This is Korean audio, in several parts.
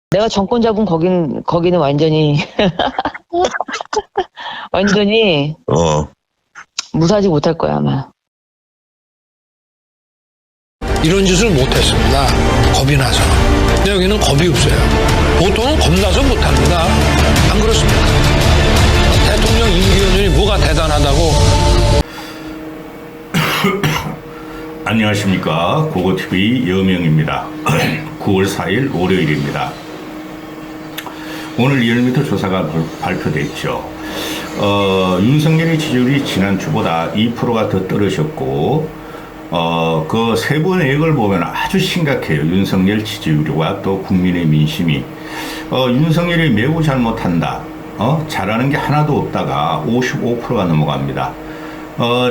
내가 정권 잡은 거기는 완전히 완전히 무사하지 못할 거야 아마. 이런 짓을 못했습니다. 겁이 나서. 근데 여기는 겁이 없어요. 보통은 겁나서 못합니다. 안 그렇습니까? 대통령 임기연이 뭐가 대단하다고. 안녕하십니까. 고고TV 여명입니다. 9월 4일 월요일입니다. 오늘 리얼미터 조사가 발표됐죠. 윤석열의 지지율이 지난주보다 2%가 더 떨어졌고 그 세부 내역을 보면 아주 심각해요. 윤석열 지지율과 또 국민의 민심이 윤석열이 매우 잘못한다, 잘하는 게 하나도 없다가 55%가 넘어갑니다.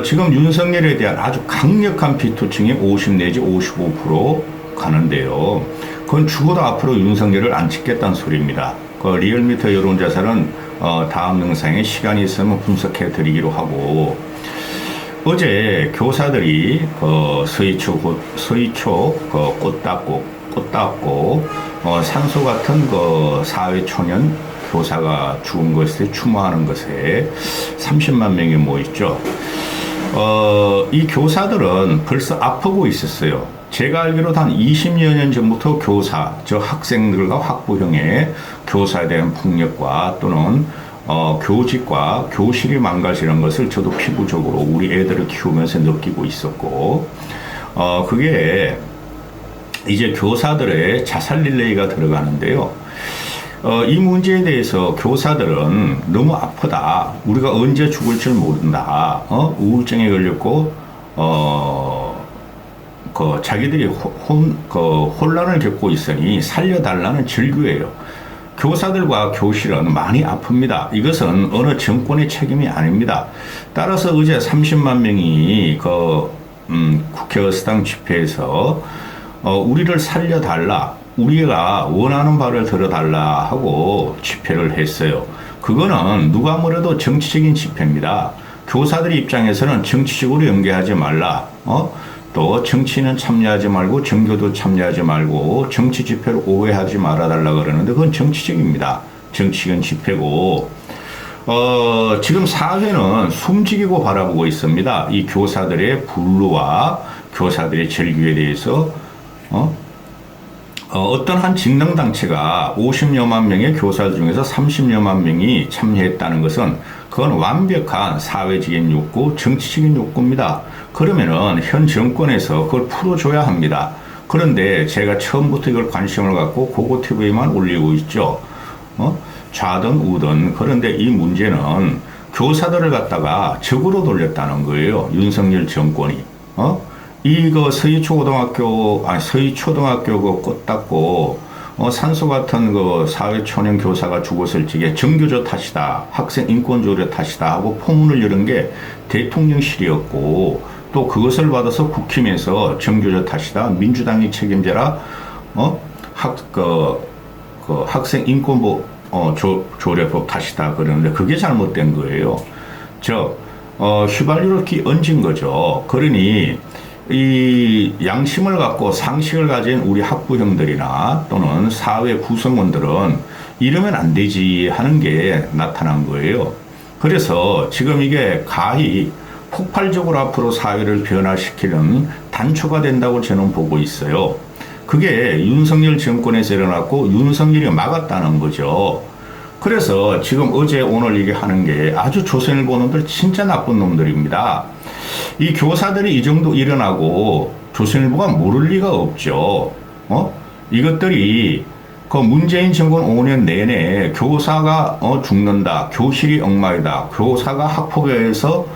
지금 윤석열에 대한 아주 강력한 비토층이 50 내지 55% 가는데요. 그건 죽어도 앞으로 윤석열을 안 찍겠다는 소리입니다. 그 리얼미터 여론조사는 다음 영상에 시간이 있으면 분석해 드리기로 하고, 어제 교사들이 서희초 꽃 닦고 산소 같은 사회 초년 교사가 죽은 것에 추모하는 것에 30만 명이 모였죠. 이 교사들은 벌써 아프고 있었어요. 제가 알기로도 한 20여 년 전부터 교사, 저 학생들과 학부형의 교사에 대한 폭력과 또는 교직과 교실이 망가지는 것을 저도 피부적으로 우리 애들을 키우면서 느끼고 있었고, 그게 이제 교사들의 자살 릴레이가 들어가는데요. 이 문제에 대해서 교사들은 너무 아프다, 우리가 언제 죽을 줄 모른다, 우울증에 걸렸고 자기들이 혼란을 겪고 있으니 살려달라는 절규예요. 교사들과 교실은 많이 아픕니다. 이것은 어느 정권의 책임이 아닙니다. 따라서 어제 30만 명이 국회 의사당 집회에서 우리를 살려달라, 우리가 원하는 바를 들어달라 하고 집회를 했어요. 그거는 누가 뭐래도 정치적인 집회입니다. 교사들 입장에서는 정치적으로 연계하지 말라, 또 정치는 참여하지 말고 정교도 참여하지 말고 정치 집회를 오해하지 말아달라 그러는데 그건 정치적입니다. 정치적인 집회고, 지금 사회는 숨죽이고 바라보고 있습니다. 이 교사들의 분노와 교사들의 절규에 대해서 어떤 한 직능단체가 50여만 명의 교사들 중에서 30여만 명이 참여했다는 것은 그건 완벽한 사회적인 욕구, 정치적인 욕구입니다. 그러면은 현 정권에서 그걸 풀어줘야 합니다. 그런데 제가 처음부터 이걸 관심을 갖고 고고TV만 올리고 있죠. 좌든 우든. 그런데 이 문제는 교사들을 갖다가 적으로 돌렸다는 거예요. 윤석열 정권이. 서희초등학교 꽃 닦고 산소 같은 사회 초년 교사가 죽었을 적에 정교조 탓이다, 학생 인권조례 탓이다 하고 포문을 여는 게 대통령실이었고, 또 그것을 받아서 국힘에서 정교조 탓이다, 민주당이 책임져라, 학생 인권보 조례법 탓이다 그러는데 그게 잘못된 거예요. 휘발유를 얹은 거죠. 그러니 이 양심을 갖고 상식을 가진 우리 학부형들이나 또는 사회 구성원들은 이러면 안 되지 하는 게 나타난 거예요. 그래서 지금 이게 가히 폭발적으로 앞으로 사회를 변화시키는 단초가 된다고 저는 보고 있어요. 그게 윤석열 정권에서 일어났고 윤석열이 막았다는 거죠. 그래서 지금 어제 오늘 이게 하는 게 아주 조선일보 놈들 진짜 나쁜 놈들입니다. 이 교사들이 이 정도 일어나고 조선일보가 모를 리가 없죠. 이것들이 문재인 정권 5년 내내 교사가 죽는다, 교실이 엉망이다, 교사가 학폭에서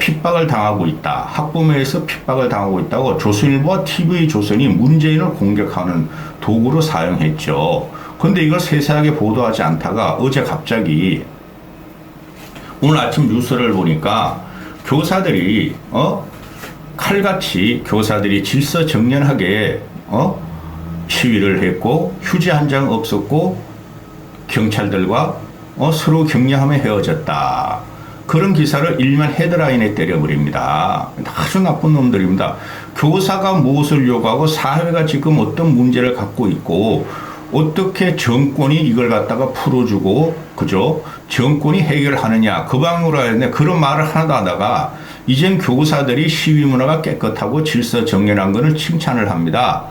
핍박을 당하고 있다, 학부모에서 핍박을 당하고 있다고 조선일보와 TV조선이 문재인을 공격하는 도구로 사용했죠. 근데 이걸 세세하게 보도하지 않다가 어제 갑자기 오늘 아침 뉴스를 보니까 교사들이 칼같이 교사들이 질서정연하게 시위를 했고 휴지 한 장 없었고 경찰들과 서로 격려하며 헤어졌다. 그런 기사를 일면 헤드라인에 때려버립니다. 아주 나쁜 놈들입니다. 교사가 무엇을 요구하고 사회가 지금 어떤 문제를 갖고 있고 어떻게 정권이 이걸 갖다가 풀어주고, 그죠? 정권이 해결하느냐. 그 방향으로 해야 되는데 그런 말을 하나도 하다가 이젠 교사들이 시위 문화가 깨끗하고 질서 정연한 것을 칭찬을 합니다.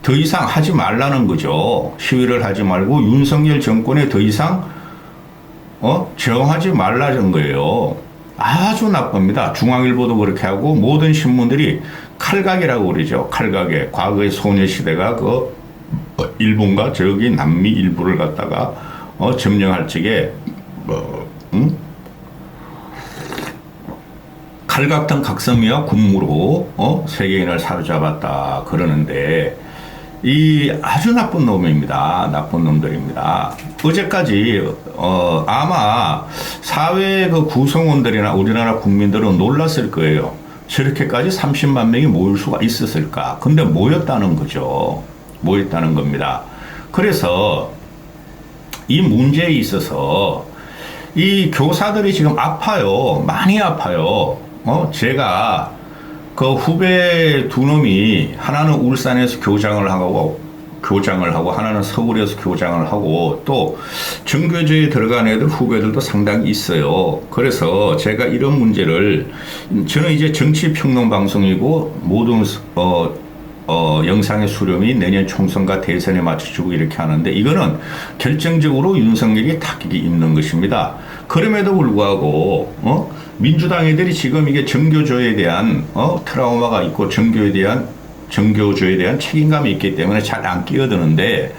더 이상 하지 말라는 거죠. 시위를 하지 말고 윤석열 정권에 더 이상 저항하지 말라는 거예요. 아주 나쁩니다. 중앙일보도 그렇게 하고 모든 신문들이 칼각이라고 그러죠. 칼각에 과거의 소녀시대가 그 일본과 저기 남미 일부를 갖다가 점령할 적에 칼각당 각성미와 군무로 세계인을 사로잡았다 그러는데 이 아주 나쁜 놈입니다. 나쁜 놈들입니다. 어제까지 아마 사회 그 구성원들이나 우리나라 국민들은 놀랐을 거예요. 저렇게까지 30만 명이 모일 수가 있었을까? 근데 모였다는 거죠. 모였다는 겁니다. 그래서 이 문제에 있어서 이 교사들이 지금 아파요. 많이 아파요. 제가 그 후배 두 놈이 하나는 울산에서 교장을 하고 하나는 서울에서 교장을 하고 또 정교조에 들어간 애들 후배들도 상당히 있어요. 그래서 제가 이런 문제를 저는 이제 정치평론방송이고 모든 영상의 수렴이 내년 총선과 대선에 맞춰주고 이렇게 하는데 이거는 결정적으로 윤석열이 타격이 있는 것입니다. 그럼에도 불구하고 민주당 애들이 지금 이게 정교조에 대한 트라우마가 있고 정교조에 대한 책임감이 있기 때문에 잘 안 끼어드는데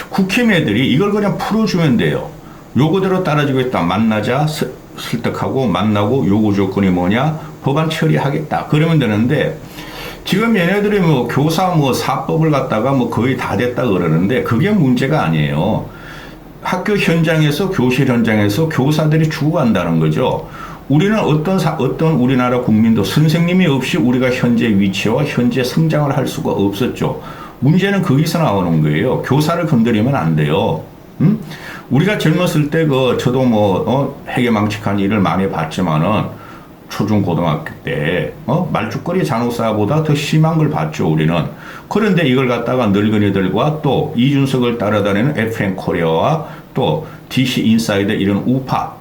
국힘 애들이 이걸 그냥 풀어주면 돼요. 요거대로 따라주고 있다. 만나자 설득하고 만나고 요구 조건이 뭐냐 법안 처리하겠다. 그러면 되는데 지금 얘네들이 뭐 교사 뭐 사법을 갖다가 뭐 거의 다 됐다 그러는데 그게 문제가 아니에요. 학교 현장에서 교실 현장에서 교사들이 죽어간다는 거죠. 우리는 어떤 우리나라 국민도 선생님이 없이 우리가 현재 위치와 현재 성장을 할 수가 없었죠. 문제는 거기서 나오는 거예요. 교사를 건드리면 안 돼요. 우리가 젊었을 때 저도 뭐 해괴망측한 일을 많이 봤지만은 초중 고등학교 때 말죽거리 잔혹사보다 더 심한 걸 봤죠 우리는. 그런데 이걸 갖다가 늙은이들과 또 이준석을 따라다니는 FM 코리아와 또 DC 인사이드 이런 우파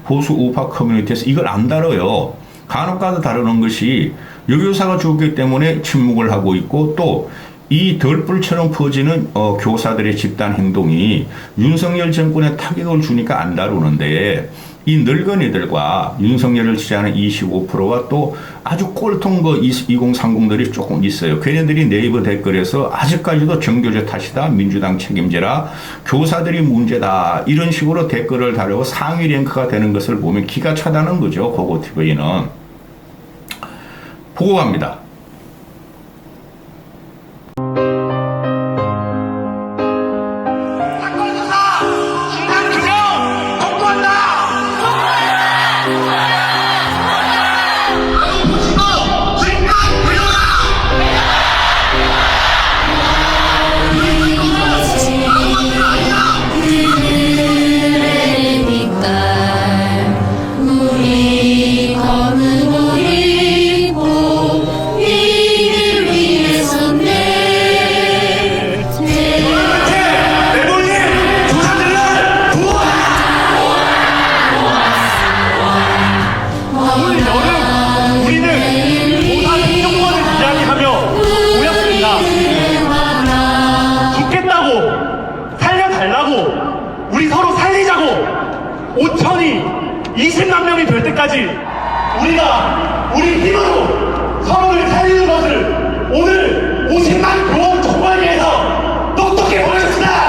보수 우파 커뮤니티에서 이걸 안 다뤄요. 간혹가다 다루는 것이 여교사가 죽었기 때문에 침묵을 하고 있고 또 이 덜불처럼 퍼지는 교사들의 집단 행동이 윤석열 정권에 타격을 주니까 안 다루는데 이 늙은이들과 윤석열을 지지하는 25%와 또 아주 꼴통 2030들이 조금 있어요. 걔네들이 네이버 댓글에서 아직까지도 정교조 탓이다. 민주당 책임져라. 교사들이 문제다. 이런 식으로 댓글을 달고 상위 랭크가 되는 것을 보면 기가 차다는 거죠. 고고TV는. 보고 갑니다. 우리 서로 살리자고 5천이 20만 명이 될 때까지 우리가 우리 힘으로 서로를 살리는 것을 오늘 50만 교원 총관위에서 똑똑히 보여줍시다.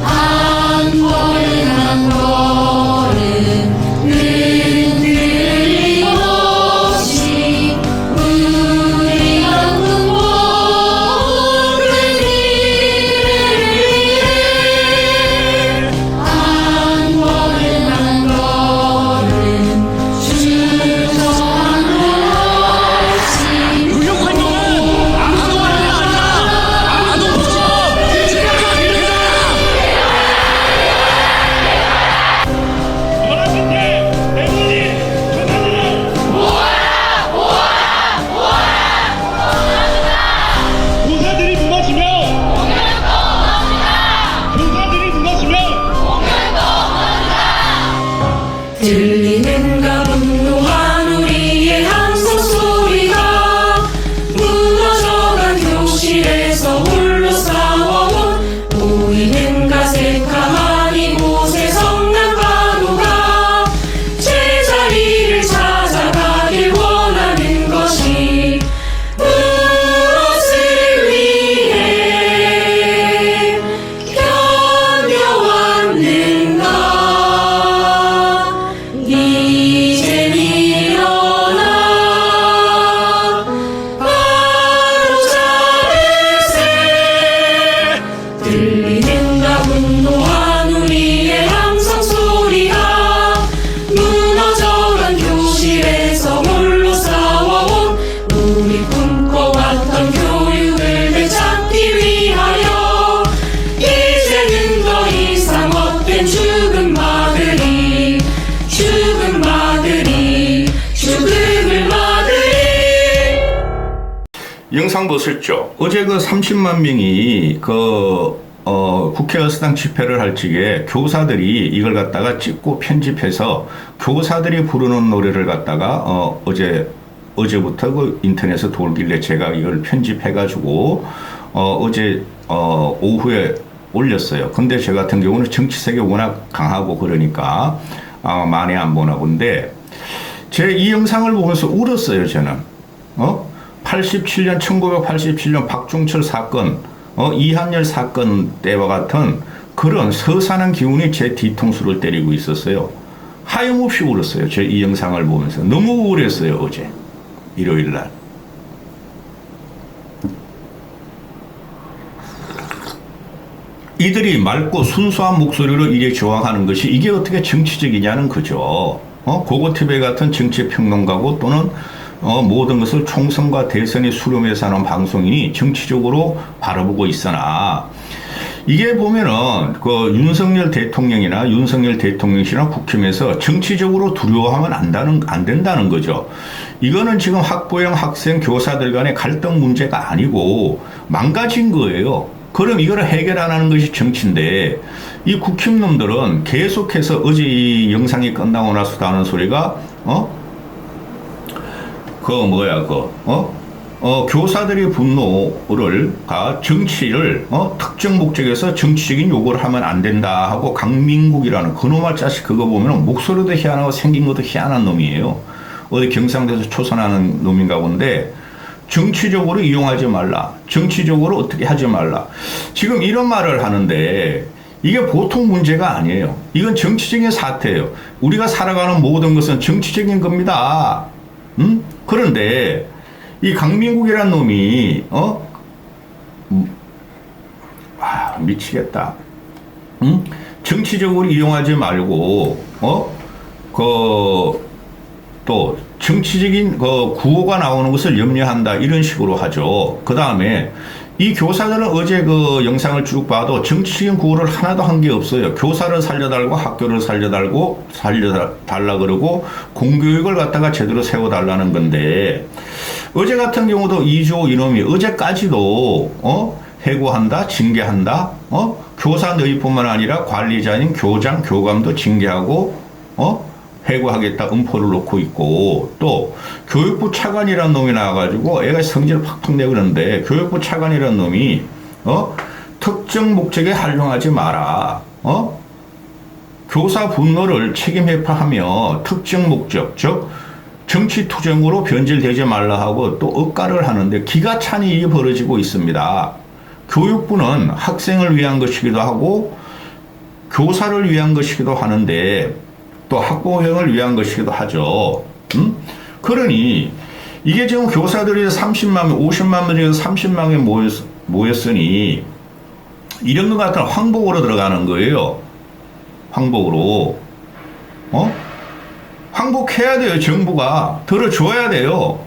한 걸음 한 걸음 울리는가 분노한 우리의 함성 소리가 무너져간 교실에서 홀로 싸워온 보이는가 새까만 이곳에 성난 파도가 제자리를 찾아가길 원하는 것이 무엇을 위해 견뎌왔는가. 이젠 일어나 바로잡을세. 들리는가 분노한 우리의 함성 소리가 무너져간 교실에서 홀로 싸워온 우리 꿈꿔왔던 교육을 되찾기 위하여 이제는 더 이상 헛된 죽음을 막으리. 영상 보셨죠? 어제 그 30만 명이 국회의사당 집회를 할 적에 교사들이 이걸 갖다가 찍고 편집해서 교사들이 부르는 노래를 갖다가 어제부터 그 인터넷에 돌길래 제가 이걸 편집해가지고 어제 오후에 올렸어요. 근데 저 같은 경우는 정치색이 워낙 강하고 그러니까 많이 안 보나 본데 제 이 영상을 보면서 울었어요. 저는 1987년 박중철 사건, 이한열 사건 때와 같은 그런 서산한 기운이 제 뒤통수를 때리고 있었어요. 하염없이 울었어요. 제 이 영상을 보면서 너무 우울했어요. 어제 일요일 날. 이들이 맑고 순수한 목소리로 이래 저항하는 것이 이게 어떻게 정치적이냐는 거죠. 고고TV 같은 정치평론가고 또는 모든 것을 총선과 대선에 수렴해서 하는 방송인이 정치적으로 바라보고 있으나 이게 보면은 그 윤석열 대통령이나 윤석열 대통령실이나 국힘에서 정치적으로 두려워하면 안 된다는 거죠. 이거는 지금 학부형 학생 교사들 간의 갈등 문제가 아니고 망가진 거예요. 그럼 이거를 해결 안 하는 것이 정치인데 이 국힘놈들은 계속해서 어제 이 영상이 끝나고 나서도 하는 소리가 교사들의 분노를 정치를 특정 목적에서 정치적인 요구를 하면 안 된다 하고 강민국이라는 그놈의 자식 그거 보면 목소리도 희한하고 생긴 것도 희한한 놈이에요. 어디 경상도에서 초선하는 놈인가 본데 정치적으로 이용하지 말라. 정치적으로 어떻게 하지 말라. 지금 이런 말을 하는데 이게 보통 문제가 아니에요. 이건 정치적인 사태예요. 우리가 살아가는 모든 것은 정치적인 겁니다. 그런데 이 강민국이란 놈이 미치겠다. 정치적으로 이용하지 말고 또 정치적인 구호가 나오는 것을 염려한다 이런 식으로 하죠. 그 다음에 이 교사들은 어제 그 영상을 쭉 봐도 정치적인 구호를 하나도 한 게 없어요. 교사를 살려달고 학교를 살려달라 그러고 공교육을 갖다가 제대로 세워달라는 건데 어제 같은 경우도 이주호 이놈이 어제까지도 해고한다 징계한다 교사 너희뿐만 아니라 관리자인 교장 교감도 징계하고 해고하겠다 음포를 놓고 있고 또 교육부 차관이라는 놈이 나와가지고 애가 성질을 팍팍 내고 그러는데 교육부 차관이라는 놈이 특정 목적에 활용하지 마라. 교사 분노를 책임 회피하며 특정 목적 즉 정치 투쟁으로 변질되지 말라 하고 또 억가를 하는데 기가 차니 이게 벌어지고 있습니다. 교육부는 학생을 위한 것이기도 하고 교사를 위한 것이기도 하는데 또 학부형을 위한 것이기도 하죠. 그러니 이게 지금 교사들이 30만 명, 50만 명에서 30만 명 모였으니 이런 것 같은 황복으로 들어가는 거예요. 황복으로. 황복해야 돼요. 정부가. 들어줘야 돼요.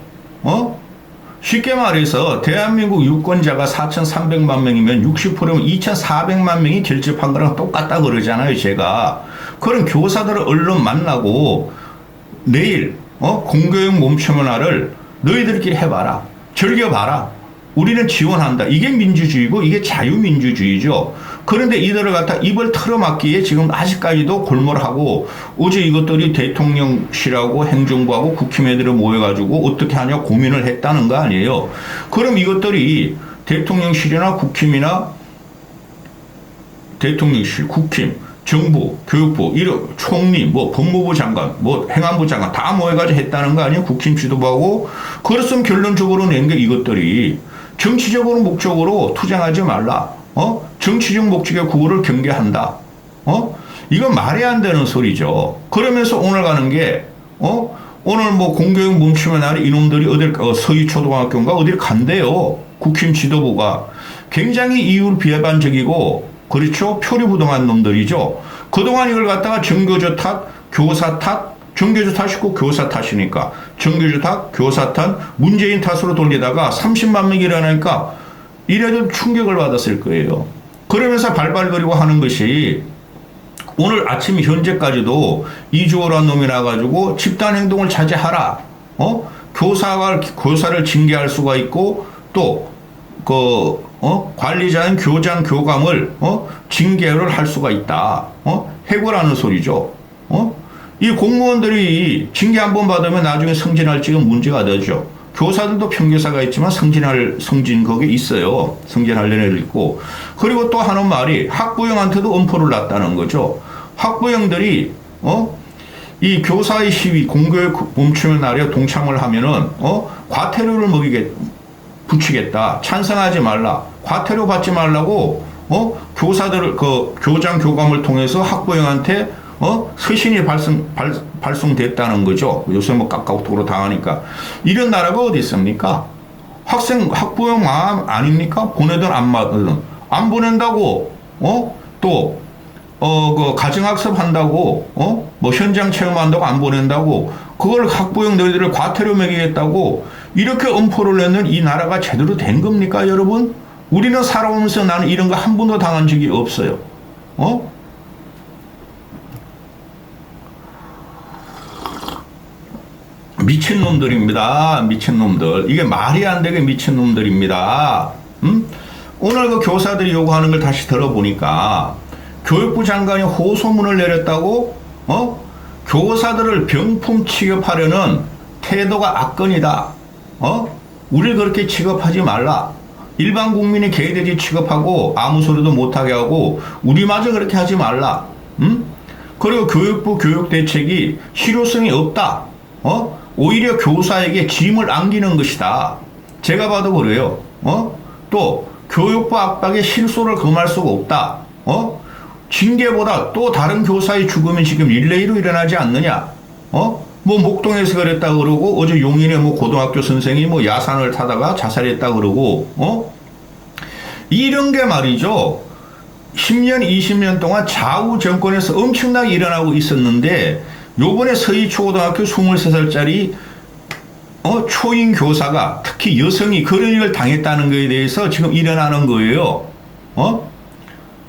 쉽게 말해서 대한민국 유권자가 4,300만 명이면 60%면 2,400만 명이 결집한 거랑 똑같다 그러잖아요. 제가. 그런 교사들을 얼른 만나고 내일 공교육 몸체문화를 너희들끼리 해봐라. 즐겨봐라. 우리는 지원한다. 이게 민주주의고 이게 자유민주주의죠. 그런데 이들을 갖다 입을 틀어막기에 지금 아직까지도 골몰하고 어제 이것들이 대통령실하고 행정부하고 국힘애들을 모여가지고 어떻게 하냐 고민을 했다는 거 아니에요. 그럼 이것들이 대통령실이나 국힘이나 대통령실, 국힘, 정부, 교육부, 총리, 뭐 법무부 장관, 뭐 행안부 장관 다 모여가지고 했다는 거 아니에요? 국힘 지도부하고. 그렇으면 결론적으로 낸 게 이것들이 정치적으로 목적으로 투쟁하지 말라. 정치적 목적의 구호를 경계한다. 이건 말이 안 되는 소리죠. 그러면서 오늘 가는 게 오늘 뭐 공교육 멈추면 날에 이놈들이 어딜 서희초등학교인가 어딜 간대요. 국힘 지도부가 굉장히 이율 비판적이고 그렇죠. 표리부동한 놈들이죠. 그동안 이걸 갖다가 정교조 탓, 교사 탓, 정교조 탓이고 교사 탓이니까 정교조 탓, 교사 탓, 문재인 탓으로 돌리다가 30만 명이 일어나니까 이래도 충격을 받았을 거예요. 그러면서 발발거리고 하는 것이 오늘 아침 현재까지도 이주호라는 놈이 나가지고 집단행동을 자제하라. 교사를 징계할 수가 있고 또 관리자인 교장 교감을 징계를 할 수가 있다. 해고라는 소리죠. 이 공무원들이 징계 한 번 받으면 나중에 승진할지가 문제가 되죠. 교사들도 평교사가 있지만 승진 거기 있어요. 승진하려는 애들 있고. 그리고 또 하는 말이 학부형한테도 엄포를 놨다는 거죠. 학부형들이 이 교사의 시위 공교육 멈추는 날에 동참을 하면은 과태료를 붙이겠다. 찬성하지 말라. 과태료 받지 말라고 교사들을 교장 교감을 통해서 학부형한테 서신이 발송됐다는 거죠. 요새 뭐 카카오톡으로 당하니까. 이런 나라가 어디 있습니까? 학부형 마음 아닙니까? 보내든 안 보낸다고 또 그 가정학습 한다고 뭐 현장 체험한다고 안 보낸다고 그걸 학부형 너희들을 과태료 매기겠다고 이렇게 엄포를 내는 이 나라가 제대로 된 겁니까, 여러분? 우리는 살아오면서 나는 이런 거 한 번도 당한 적이 없어요. 미친놈들입니다. 미친놈들. 이게 말이 안 되게 미친놈들입니다. 오늘 그 교사들이 요구하는 걸 다시 들어보니까 교육부 장관이 호소문을 내렸다고 교사들을 병품 취급하려는 태도가 악건이다. 우리를 그렇게 취급하지 말라. 일반 국민이 개돼지 취급하고 아무 소리도 못하게 하고 우리마저 그렇게 하지 말라. 그리고 교육부 교육대책이 실효성이 없다. 오히려 교사에게 짐을 안기는 것이다. 제가 봐도 그래요. 또 교육부 압박에 실소를 금할 수가 없다. 징계보다 또 다른 교사의 죽음이 지금 릴레이로 일어나지 않느냐. 뭐 목동에서 그랬다 그러고 어제 용인의 뭐 고등학교 선생이 뭐 야산을 타다가 자살했다 그러고 이런 게 말이죠. 10년 20년 동안 좌우 정권에서 엄청나게 일어나고 있었는데 요번에 서희초등학교 23살짜리 초임 교사가 특히 여성이 그런 일을 당했다는 것에 대해서 지금 일어나는 거예요.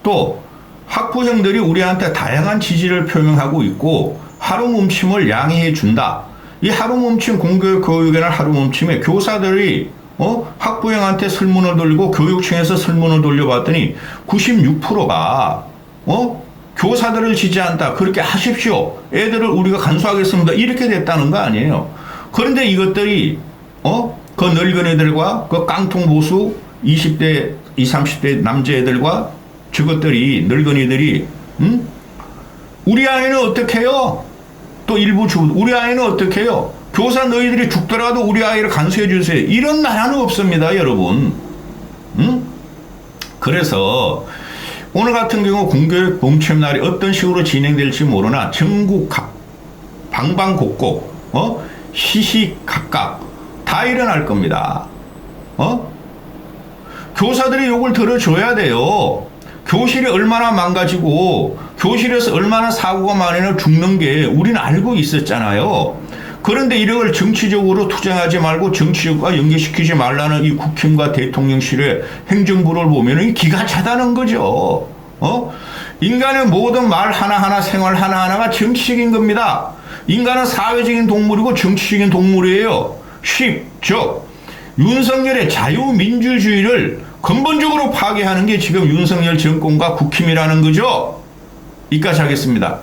또 학부형들이 우리한테 다양한 지지를 표명하고 있고 하루 멈춤을 양해해 준다. 이 하루 멈춤 공교육 교육에는 하루 멈춤에 교사들이 학부형한테 설문을 돌리고 교육청에서 설문을 돌려봤더니 96%가 교사들을 지지한다. 그렇게 하십시오. 애들을 우리가 간수하겠습니다. 이렇게 됐다는 거 아니에요. 그런데 이것들이 그 늙은 애들과 그 깡통 보수 20대, 20, 30대 남자애들과 저것들이 늙은이들이 우리 아이는 어떻게 해요? 또 일부 우리 아이는 어떻게 해요? 교사 너희들이 죽더라도 우리 아이를 간수해 주세요. 이런 나라는 없습니다, 여러분. 그래서 오늘 같은 경우 공교육 멈춤 날이 어떤 식으로 진행될지 모르나 전국 각 방방곡곡 시시각각 다 일어날 겁니다. 교사들이 욕을 들어줘야 돼요. 교실이 얼마나 망가지고 교실에서 얼마나 사고가 많이 죽는 게 우리는 알고 있었잖아요. 그런데 이걸 정치적으로 투쟁하지 말고 정치적과 연계시키지 말라는 이 국힘과 대통령실의 행정부를 보면 기가 차다는 거죠. 인간의 모든 말 하나하나 생활 하나하나가 정치적인 겁니다. 인간은 사회적인 동물이고 정치적인 동물이에요. 윤석열의 자유민주주의를 근본적으로 파괴하는 게 지금 윤석열 정권과 국힘이라는 거죠. 여기까지 하겠습니다.